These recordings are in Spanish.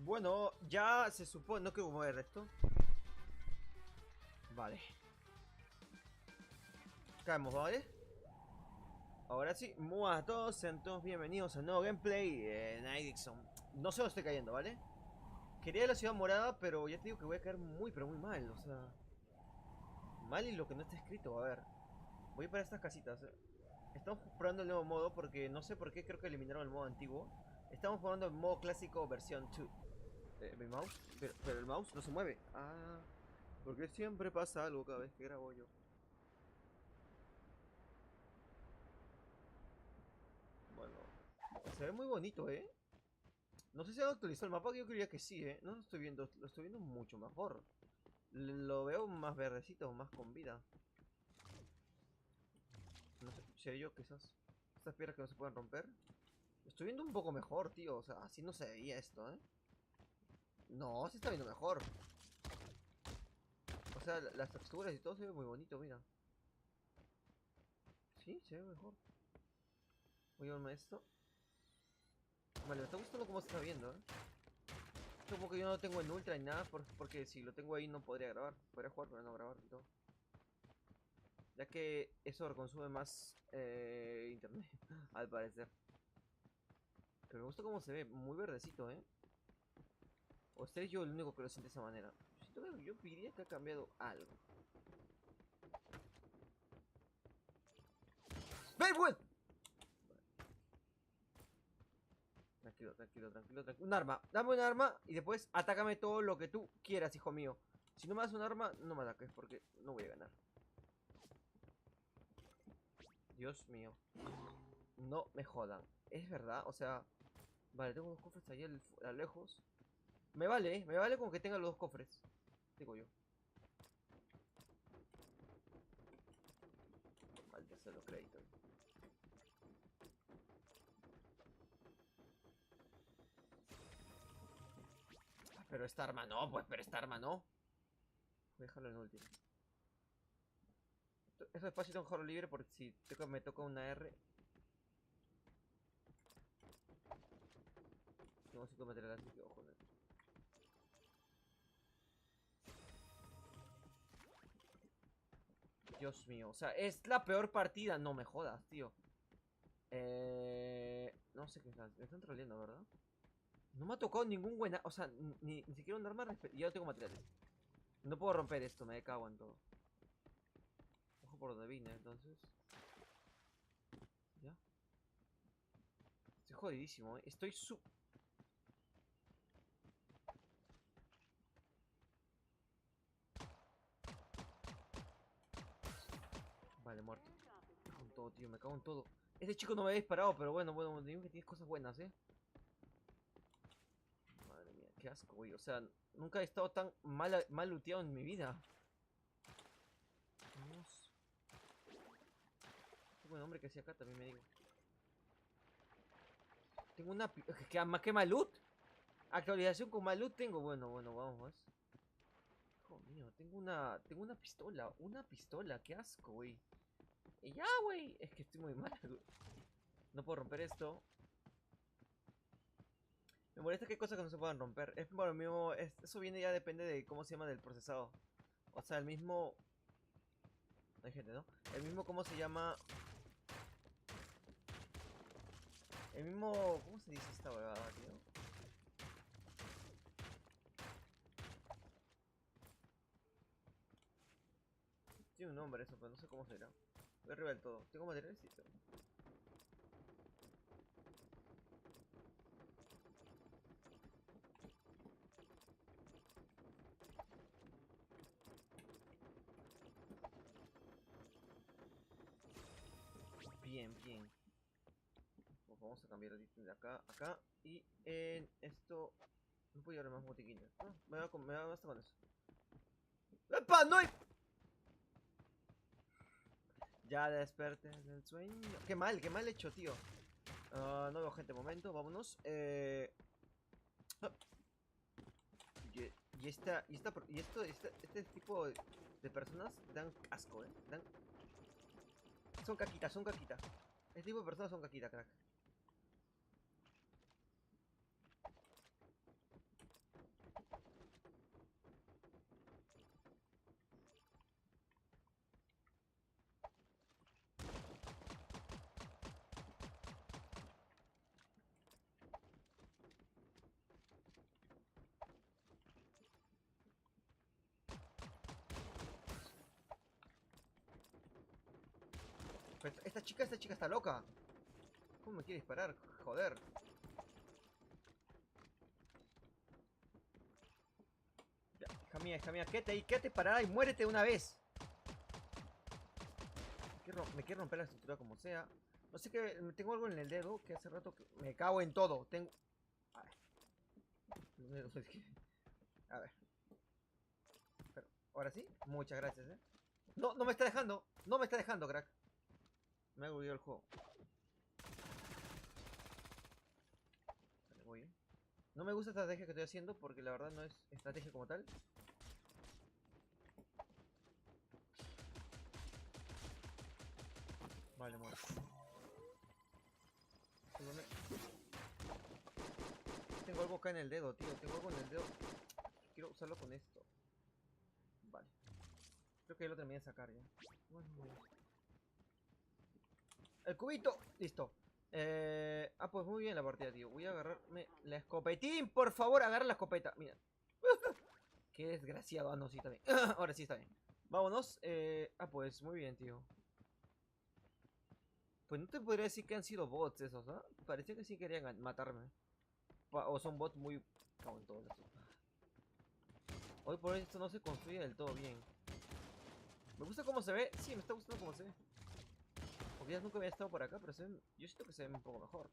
Bueno, ya se supone... No quiero mover esto. Vale. Caemos, ¿vale? Ahora sí, muy a todos, sean todos bienvenidos a un nuevo gameplay en Nidixon. No se lo estoy cayendo, ¿vale? Quería la ciudad morada, pero ya te digo que voy a caer muy, pero muy mal, o sea... Mal y lo que no está escrito, a ver. Voy para estas casitas. Estamos probando el nuevo modo porque no sé por qué creo que eliminaron el modo antiguo. Estamos jugando el modo clásico versión 2. Mi mouse, pero el mouse no se mueve. Ah, porque siempre pasa algo cada vez que grabo yo. Bueno, se ve muy bonito, ¿eh? No sé si han actualizado el mapa, yo creía que sí, ¿eh? No lo estoy viendo, lo estoy viendo mucho mejor. Lo veo más verdecito, más con vida. No sé, seré yo quizás. Estas piedras que no se pueden romper. Lo estoy viendo un poco mejor, tío. O sea, así no se veía esto, ¿eh? No, se está viendo mejor. O sea, las texturas y todo se ve muy bonito, mira. Sí, se ve mejor. Voy a llevarme esto. Vale, me está gustando cómo se está viendo, ¿eh? Como que yo no lo tengo en ultra ni nada, porque si lo tengo ahí no podría grabar. Podría jugar, pero no grabar y todo. Ya que eso consume más internet, al parecer. Pero me gusta cómo se ve, muy verdecito, ¿eh? O seré yo el único que lo siente de esa manera. Yo diría que ha cambiado algo. ¡Ven, güey! Tranquilo, tranquilo, tranquilo, tranquilo. Un arma, dame un arma y después atácame todo lo que tú quieras, hijo mío. Si no me das un arma, no me ataques porque no voy a ganar. Dios mío. No me jodan. Es verdad, o sea... Vale, tengo dos cofres ahí a lejos. Me vale con que tenga los dos cofres. Digo yo. Maldito sea los créditos. Pero esta arma no, pues, pero esta arma no. Voy a dejarlo en último. Eso es fácil dejarlo libre porque si me toca una R. Tengo 5 materiales, así que ojo. Dios mío, o sea, es la peor partida. No me jodas, tío. No sé qué es. Me están troleando, ¿verdad? No me ha tocado ningún buena. O sea, ni siquiera un arma. Ya tengo materiales. No puedo romper esto, me cago en todo. Ojo por donde vine, entonces. Ya. Estoy jodidísimo, ¿eh? Estoy su... Vale, muerto. Me cago en todo, tío, me cago en todo. Este chico no me había disparado, pero bueno, digo que tienes cosas buenas, ¿eh? Madre mía, qué asco, güey. O sea, nunca he estado tan mal looteado en mi vida. Vamos. Qué buen hombre que hacía acá, también me digo. Tengo una... ¿Qué mal loot? Actualización con mal loot tengo. Bueno, vamos. Hijo mío, tengo una pistola. Una pistola, qué asco, güey. Y ya, güey. Es que estoy muy mal. No puedo romper esto. Me molesta que hay cosas que no se puedan romper. Es por lo mismo. Eso viene ya depende de cómo se llama del procesado. O sea, el mismo. No hay gente, ¿no? El mismo, ¿cómo se llama? El mismo. ¿Cómo se dice esta huevada, tío? Tiene un nombre eso, pero no sé cómo será. Voy arriba del todo. ¿Tengo materiales? Sí, tengo. Bien. Pues vamos a cambiar de ítem de acá a acá. Y en esto. No puedo llevar más botiquines. No, me va basta con eso. ¡Epa! ¡No hay! Ya desperté del sueño. Qué mal hecho, tío. No veo gente, momento, vámonos. Ah, y, este tipo de personas dan asco, Dan, son caquitas, son caquitas. Este tipo de personas son caquitas, crack. Pero esta chica está loca. ¿Cómo me quiere disparar? Joder. Ya, hija mía, quédate ahí, quédate parada y muérete una vez. Me quiero romper la estructura como sea. No sé qué, tengo algo en el dedo que hace rato que me cago en todo. Tengo... A ver. A ver. Pero, ahora sí, muchas gracias, No, no me está dejando. No me está dejando, crack. Me ha bugueado el juego. Vale, voy, No me gusta esta estrategia que estoy haciendo porque la verdad no es estrategia como tal. Vale, muero. Tengo algo acá en el dedo, tío. Tengo algo en el dedo. Quiero usarlo con esto. Vale. Creo que ya lo terminé de sacar ya. Bueno, bueno. ¡El cubito! Listo. Pues muy bien la partida, tío. Voy a agarrarme la escopetín. Por favor, agarra la escopeta. Mira. Qué desgraciado. Ah, no, sí, está bien. Ahora sí está bien. Vámonos. Pues muy bien, tío. Pues no te podría decir que han sido bots esos, ¿ah? Parecía que sí querían matarme. O son bots muy... Cago en todo eso. Hoy por hoy esto no se construye del todo bien. ¿Me gusta cómo se ve? Sí, me está gustando cómo se ve. Porque ya nunca había estado por acá, pero yo siento que se ve un poco mejor.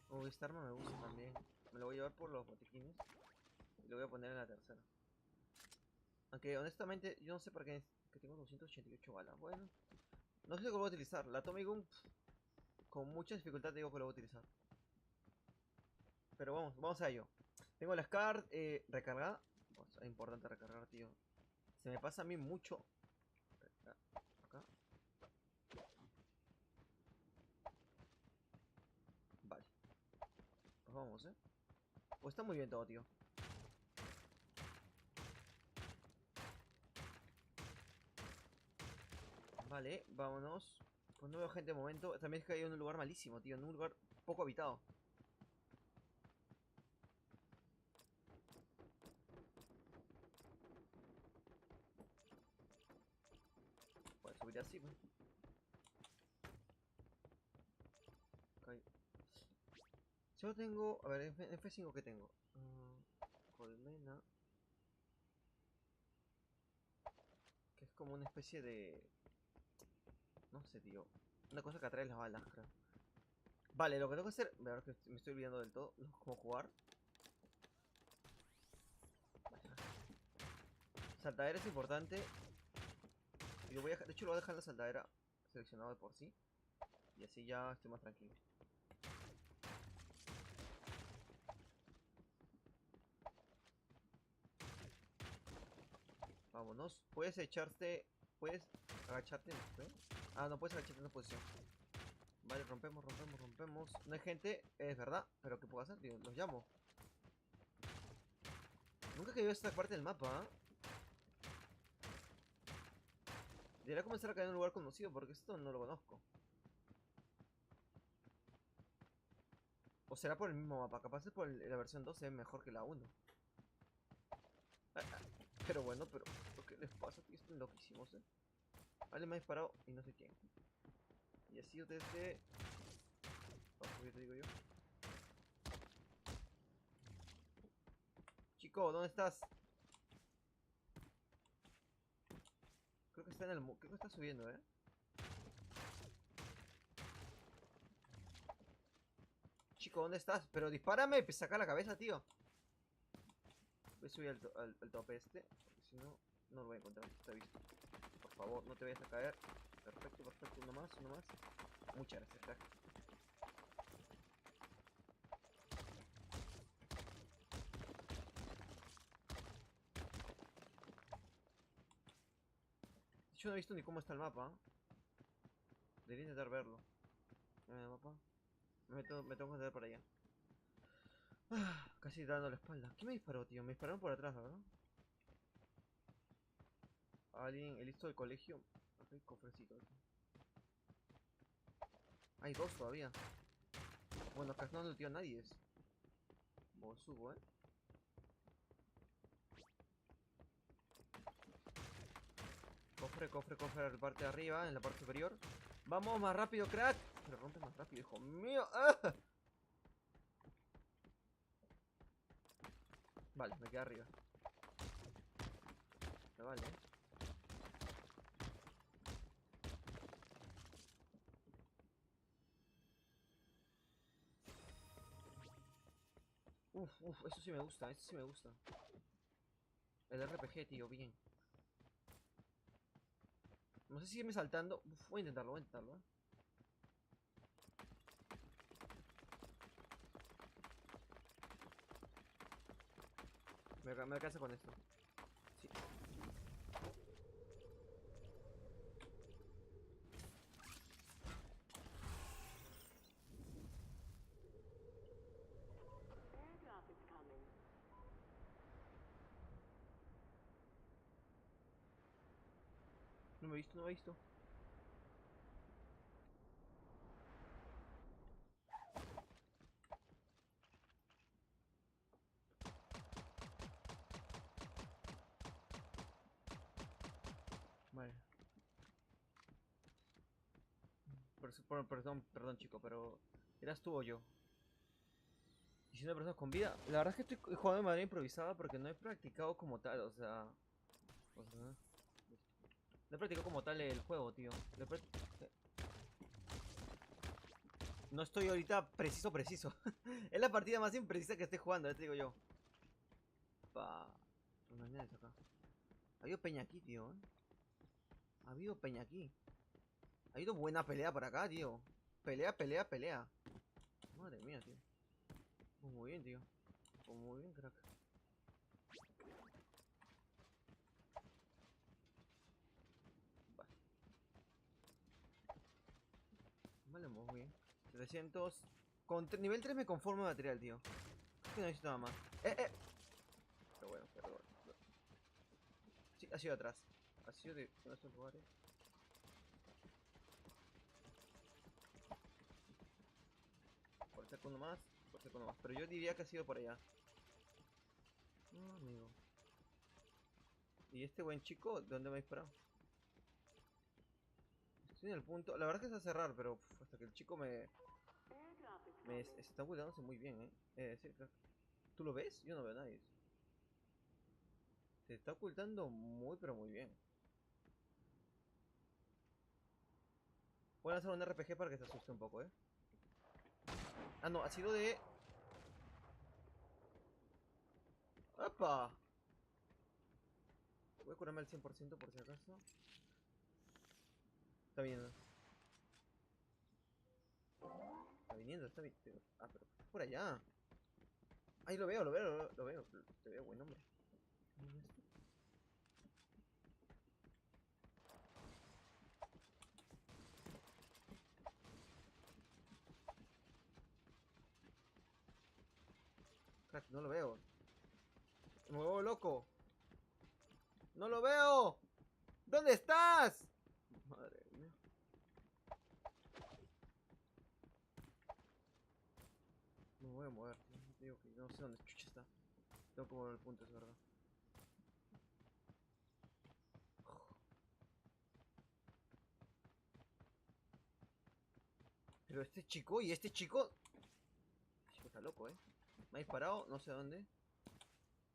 Uy, esta arma me gusta también. Me lo voy a llevar por los botiquines. Y lo voy a poner en la tercera. Aunque honestamente yo no sé para qué es que tengo 288 balas. Bueno, no sé si lo voy a utilizar. La Tommy Gun con mucha dificultad digo que lo voy a utilizar. Pero vamos a ello. Tengo la SCAR recargada. Es importante recargar, tío. Se me pasa a mí mucho. Acá. Vale. Pues vamos, Pues está muy bien todo, tío. Vale, vámonos. Pues no veo gente de momento. También es que hay en un lugar malísimo, tío. En un lugar poco habitado. Puedes subir así, pues. Okay. Yo tengo... A ver, en F5 ¿qué tengo? Colmena. Que es como una especie de... No sé, tío. Una cosa que atrae las balas, creo. Vale, lo que tengo que hacer... A ver, que me estoy olvidando del todo. Cómo jugar. Vale. Saltadera es importante. Y lo voy a dejar... De hecho, lo voy a dejar en la saltadera seleccionado de por sí. Y así ya estoy más tranquilo. Vámonos. Puedes echarte... Puedes agacharte, ¿no? Ah, no puedes agacharte en una posición. Vale, rompemos. No hay gente, es verdad. Pero ¿qué puedo hacer, tío? Los llamo. Nunca he caído a esta parte del mapa, ¿eh? Debería comenzar a caer en un lugar conocido porque esto no lo conozco. O será por el mismo mapa. Capaz es por la versión 2 es mejor que la 1. Pero bueno, pero... ¿Qué les pasa, tío? Están loquísimos, Alguien me ha disparado y no sé quién. Y así yo desde... ¿Qué te digo yo? Chico, ¿dónde estás? Creo que está en el... Creo que está subiendo, Chico, ¿dónde estás? Pero dispárame, pues saca la cabeza, tío. Voy a subir al tope este, porque si no, no lo voy a encontrar. Está visto. Por favor, no te vayas a caer. Perfecto. Uno más. Muchas gracias, crack. Yo no he visto ni cómo está el mapa. Debería intentar verlo. El mapa. Me tengo que meter para allá. Casi dando la espalda. ¿Quién me disparó, tío? Me dispararon por atrás, ¿verdad? Alguien, el listo del colegio. Ok, cofrecito aquí. Hay dos todavía. Bueno, acá no lo tío nadie es. Vos subo, Cofre, cofre, cofre en la parte de arriba, en la parte superior. Vamos más rápido, crack. Pero rompe más rápido, hijo mío. ¡Ah! Vale, me queda arriba. Vale. Uf, eso sí me gusta, eso sí me gusta. El RPG, tío, bien. No sé si irme saltando. Uf, voy a intentarlo, voy a intentarlo. Me alcanza con esto. Sí. Airdrop is coming. No me he visto, no me he visto. Vale. Perdón, chico, pero ¿eras tú o yo? Y si una persona con vida. La verdad es que estoy jugando de manera improvisada porque no he practicado como tal, o sea. No he practicado como tal el juego, tío. No estoy ahorita preciso. Es la partida más imprecisa que estoy jugando, ya te digo yo. Pa. No hay nadie acá. Ha habido peña aquí, tío. Ha habido peña aquí. Ha habido buena pelea por acá, tío. Pelea, pelea, pelea. Madre mía, tío. Pues muy bien, tío. Pues muy bien, crack. Vale. Vale, muy bien. 700. Con nivel 3 me conformo de material, tío. Creo que no necesito nada más. Pero bueno, pero. Sí, ha sido atrás. Ha sido de uno de estos lugares. Por cerca uno más. Por cerca uno más. Pero yo diría que ha sido por allá. No, amigo. ¿Y este buen chico? ¿De dónde me ha disparado? Estoy en el punto. La verdad es que es a cerrar, pero hasta que el chico Airdrop is me coming. está cuidándose muy bien, sí, crack. ¿Tú lo ves? Yo no veo a nadie. Se está ocultando muy, pero muy bien. Voy a lanzar un RPG para que se asuste un poco, ¿eh? Ah, no, ha sido de... ¡Apa! Voy a curarme al 100% por si acaso. Está viniendo. Está viniendo, está viniendo. Ah, pero por allá. Ahí lo veo, lo veo, lo veo. Te veo, buen hombre. ¿Dónde es esto? Crack, no lo veo. Me vuelvo loco. ¡No lo veo! ¿Dónde estás? Madre mía. No me voy a mover, tío. Te digo que no sé dónde chucha está. Tengo que mover el punto, es verdad. Pero este chico y este chico... Este chico está loco, ¿eh? Me ha disparado, no sé dónde.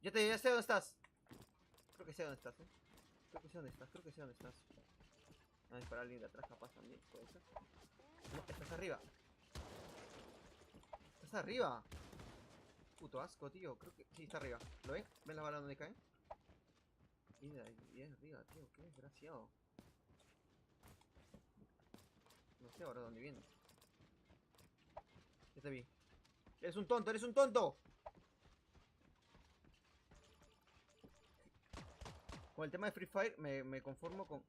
Ya sé dónde estás. Creo que sé dónde estás, ¿eh? Creo que sé dónde estás, creo que sé dónde estás. Me va a disparar alguien de atrás, capaz también, puede ser. No, estás arriba. Estás arriba. Puto asco, tío. Creo que... Sí, está arriba. ¿Lo ven? ¿Ven la bala donde cae? Mira, ahí arriba, tío. Qué desgraciado. No sé ahora dónde viene. Ya te vi. ¡Eres un tonto! ¡Eres un tonto! Con el tema de Free Fire me conformo con...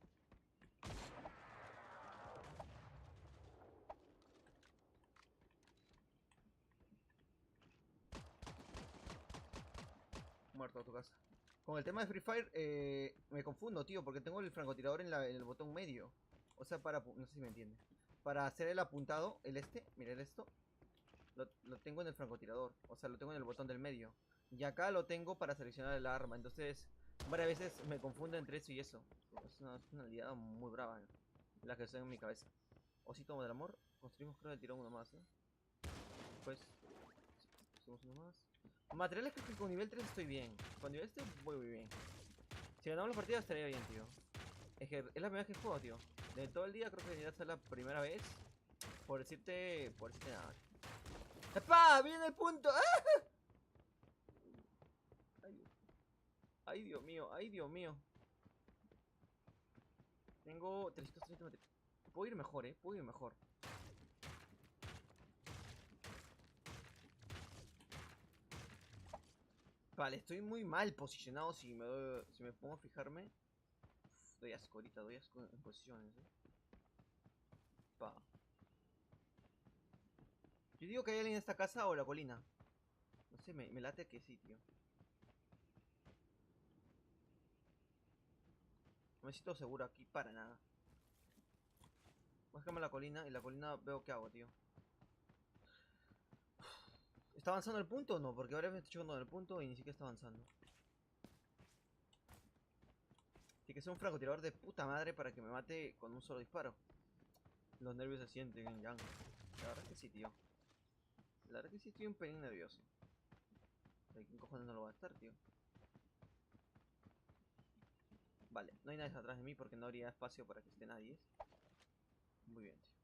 Muerto a tu casa. Con el tema de Free Fire me confundo, tío, porque tengo el francotirador en el botón medio. O sea, no sé si me entiende. Para hacer el apuntado, mira esto, lo tengo en el francotirador. O sea, lo tengo en el botón del medio. Y acá lo tengo para seleccionar el arma. Entonces, Varias veces me confundo entre eso y eso. Es una aliada muy brava, ¿no? La que estoy en mi cabeza. Osito del amor. Construimos creo el tirón uno más, ¿eh? Después hacemos uno más. Materiales creo que con nivel 3 estoy bien. Con nivel 3 voy muy bien. Si ganamos la partida estaría bien, tío. Es que es la primera vez que juego, tío. De todo el día creo que debería ser la primera vez. Por decirte nada. ¡Epa! ¡Viene el punto! ¡Ah! Ay, ay, Dios mío, ay, Dios mío. Tengo 330 materiales. Puedo ir mejor, puedo ir mejor. Vale, estoy muy mal posicionado si me pongo a fijarme. Uf, doy asco ahorita, doy asco en posiciones, Pa. Yo digo que hay alguien en esta casa o la colina. No sé, me late que sí, tío. No me siento seguro aquí para nada. Voy a quemar la colina y la colina veo qué hago, tío. ¿Está avanzando el punto o no? Porque ahora me estoy chocando en el punto y ni siquiera está avanzando. Tiene que ser un francotirador de puta madre para que me mate con un solo disparo. Los nervios se sienten en Yang. La verdad que sí, tío. La verdad que sí estoy un pelín nervioso. ¿Quién cojones no lo va a estar, tío? Vale, no hay nadie atrás de mí porque no habría espacio para que esté nadie. Muy bien, tío.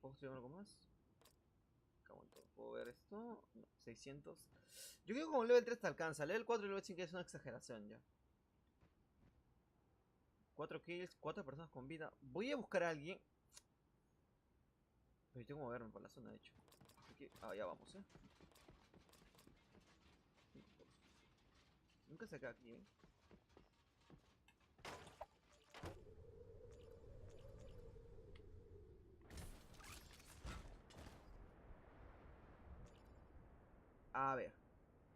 ¿Puedo construir algo más? Cago en todo. ¿Puedo ver esto? No, 600. Yo creo que como level 3 te alcanza. Level 4 y level 5 es una exageración ya. 4 kills, 4 personas con vida. Voy a buscar a alguien. Pero tengo que moverme por la zona, de hecho. Así que, ya vamos, Nunca se queda aquí, A ver.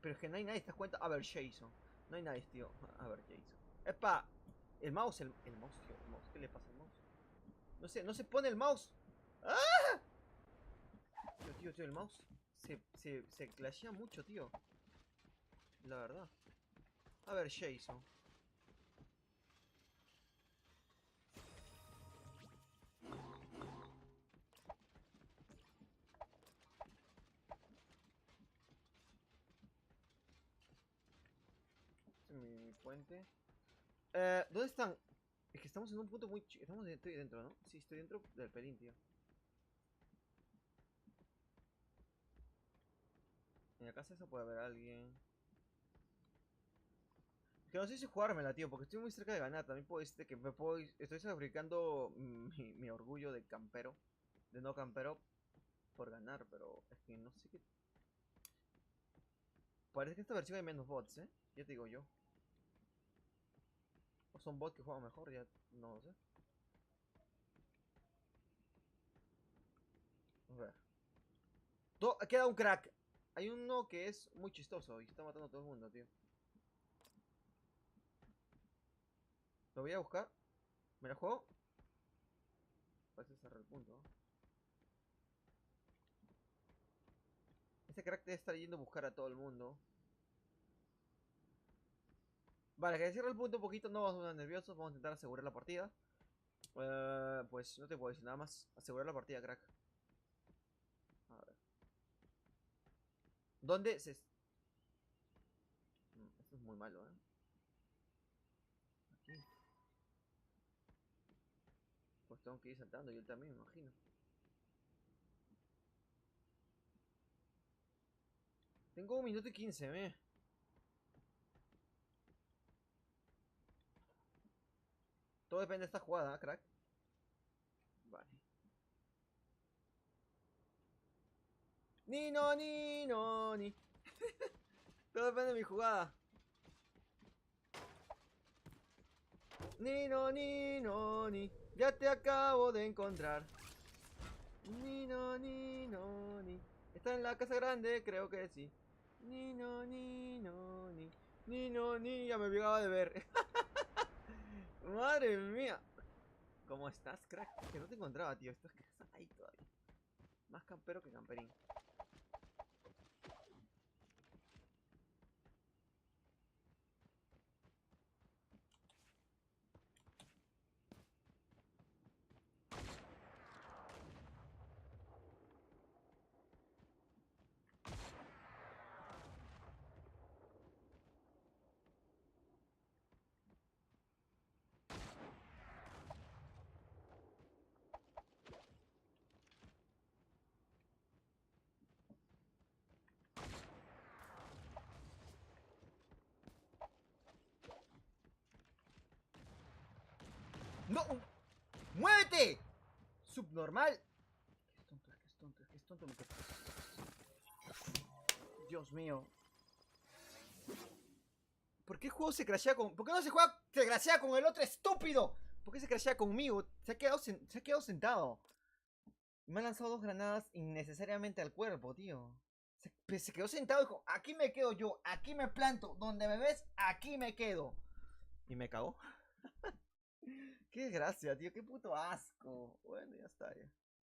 Pero es que no hay nadie, ¿te das cuenta? A ver, Jason. No hay nadie, tío. A ver, Jason. ¡Epa! El mouse, el mouse, tío. El mouse. ¿Qué le pasa al mouse? No se pone el mouse. ¡Ah! Tío, el mouse se clashea mucho, tío. La verdad. A ver, Jason. Este es mi puente. ¿Dónde están? Es que estamos en un punto muy... Estoy dentro, ¿no? Sí, estoy dentro del pelín, tío. En la casa esa puede haber alguien. Es que no sé si jugármela, tío, porque estoy muy cerca de ganar. También puedo decirte que me puedo... Estoy sacrificando mi orgullo de campero. De no campero. Por ganar, pero es que no sé qué... Parece que en esta versión hay menos bots, Ya te digo yo. O son bots que juegan mejor, ya no lo sé. A ver. Queda un crack. Hay uno que es muy chistoso y está matando a todo el mundo, tío. Lo voy a buscar. ¿Me la juego? Parece cerrar el punto, ¿no? Este crack debe estar yendo a buscar a todo el mundo. Vale, que cierre el punto un poquito, no vamos a estar nerviosos, vamos a intentar asegurar la partida. Pues no te puedo decir nada más. Asegurar la partida, crack. A ver. ¿Dónde se...? Esto es muy malo, Aquí. Pues tengo que ir saltando, yo también me imagino. Tengo 1 minuto y 15, Todo depende de esta jugada, crack. Vale. Ni no, ni no, ni. Todo depende de mi jugada. Ni no, ni no, ni. Ya te acabo de encontrar. Ni no, ni no, ni. Está en la casa grande, creo que sí. Ni no, ni no, ni. Ni no, ni. Ya me olvidaba de ver. Madre mía. ¿Cómo estás, crack? Que no te encontraba, tío. Estás ahí todavía. Más campero que camperín. ¡No! ¡Muévete! Subnormal. Qué tonto. Dios mío. ¿Por qué el juego se crashea con... ¿Por qué no se crashea con el otro estúpido? ¿Por qué se crashea conmigo? Se ha quedado sentado. Me han lanzado 2 granadas innecesariamente al cuerpo, tío. Se quedó sentado y dijo, aquí me quedo yo, aquí me planto. Donde me ves, aquí me quedo. Y me cagó. Qué desgracia, tío. Qué puto asco. Bueno, ya está, ya.